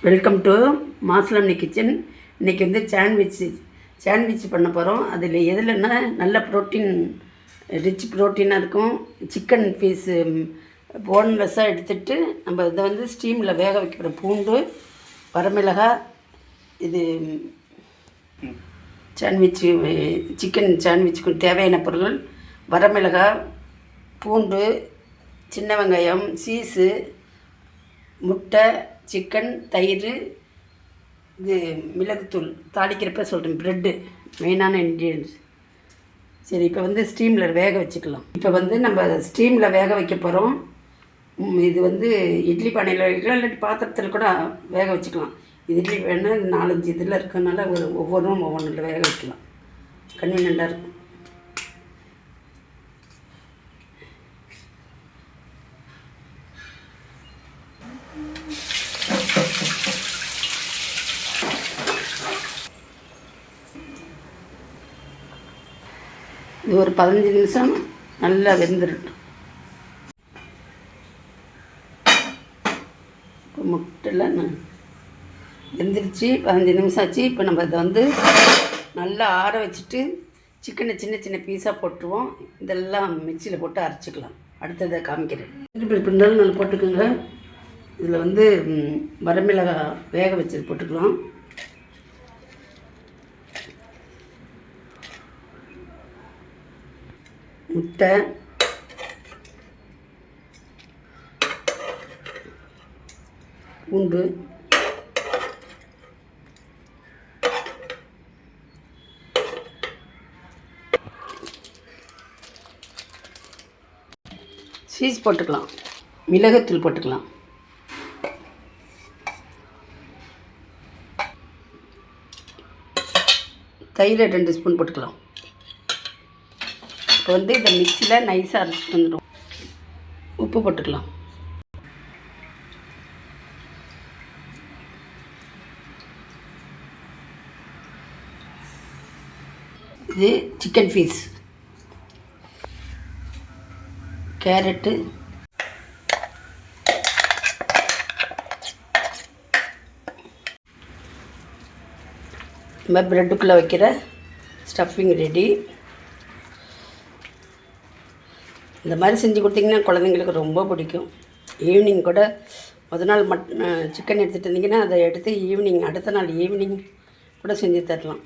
Welcome to மாஸ்லம்னி kitchen. இன்றைக்கி வந்து sandwich பண்ண போகிறோம். அதில் எதுலன்னா நல்ல ப்ரோட்டீன், ரிச் ப்ரோட்டீனாக இருக்கும். சிக்கன் பீஸு போன்லெஸ்ஸாக எடுத்துகிட்டு நம்ம இதை வந்து ஸ்டீமில் வேக வைக்கிற பூண்டு, வரமிளகாய், இது சிக்கன் சாண்ட்விச்சுக்கு தேவையான பொருட்கள்: வரமிளகாய், பூண்டு, சின்ன வெங்காயம், சீஸு, முட்டை, சிக்கன், தயிர், இது மிளகுத்தூள், தாளிக்கிறப்ப சொல்கிறேன், ப்ரெட்டு, மெயினான இன்க்ரீடியன்ஸ். சரி, இப்போ வந்து ஸ்டீமில் வேக வச்சுக்கலாம். இப்போ வந்து நம்ம ஸ்டீமில் வேக வைக்க போகிறோம். இது வந்து இட்லி பானையில் வைக்கலாம், இல்லாட்டி பாத்திரத்தில் கூட வேக வச்சுக்கலாம். இது இட்லி வேணால் 4-5 இதில் இருக்கனால ஒவ்வொன்றும் ஒவ்வொன்றில் வேக வைக்கலாம், கன்வீனியண்ட்டாக இருக்கும். இது ஒரு 15 நிமிஷம் நல்லா வெந்துடட்டும். இப்போ முட்டைலாம் வெந்துருச்சு, 15 நிமிஷம் ஆச்சு. இப்போ நம்ம இதை வந்து நல்லா ஆற வச்சுட்டு சிக்கனை சின்ன சின்ன பீஸாக போட்டுருவோம். இதெல்லாம் மிக்சியில் போட்டு அரைச்சிக்கலாம். அடுத்ததை காமிக்கிறேன். இப்படி பின்னாலும் நல்லா போட்டுக்கோங்க. இதில் வந்து வரமிளகாய் வேக வச்சது போட்டுக்கலாம். முட்டை, பூண்டு, சீஸ் போட்டுக்கலாம், மிளகுத்தூள் போட்டுக்கலாம், தயிர் 2 ஸ்பூன் போட்டுக்கலாம். இப்போ வந்து இந்த மிக்சியில் நைஸாக அரைச்சிட்டு வந்துடும். உப்பு போட்டுக்கலாம். இது சிக்கன் பீஸ், கேரட்டு, நம்ம ப்ரெட்டுக்குள்ளே வைக்கிற ஸ்டஃபிங் ரெடி. இந்த மாதிரி செஞ்சு கொடுத்தீங்கன்னா குழந்தைங்களுக்கு ரொம்ப பிடிக்கும். ஈவினிங் கூட நாள் சிக்கன் எடுத்துகிட்டு இருந்தீங்கன்னா அதை எடுத்து அடுத்த நாள் ஈவினிங் கூட செஞ்சு தரலாம்.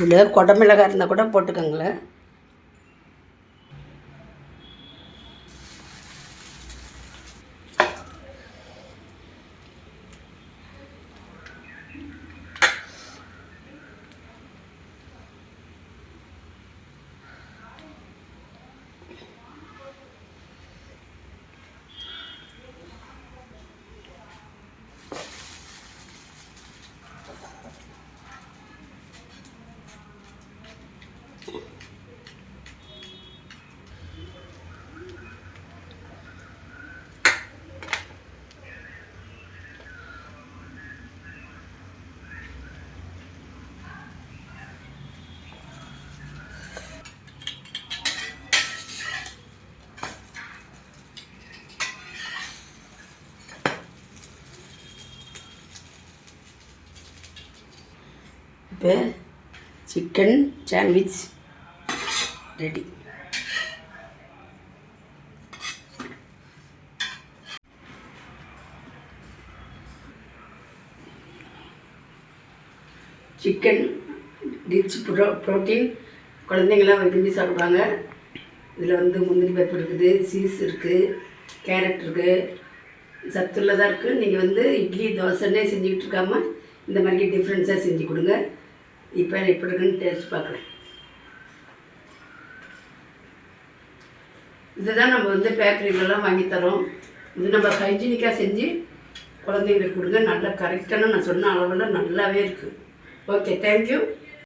இதில் குடமிளகாய் இருந்தால் கூட போட்டுக்கோங்களேன். இப்போ chicken sandwich ready. Chicken rich protein, குழந்தைங்களாம் விரும்பி சாப்பிடுவாங்க. இதில் வந்து முந்திரி பருப்பு இருக்குது, சீஸ் இருக்குது, கேரட் இருக்குது, சத்துள்ளதாக இருக்குது. நீங்கள் வந்து இட்லி தோசைன்னே செஞ்சுக்கிட்டு இருக்காமல் இந்த மாதிரி டிஃப்ரென்ஸாக செஞ்சு கொடுங்க. இப்போ எப்படி இருக்குன்னு டேஸ்ட் பார்க்குறேன். இதுதான் நம்ம வந்து பேக்கரியிலலாம் வாங்கித்தரோம். இது நம்ம ஹைஜீனிக்காக செஞ்சு குழந்தைங்களுக்கு கொடுங்க. நல்லா கரெக்டான நான் சொன்ன அளவில் நல்லாவே இருக்குது. Okay, thank you.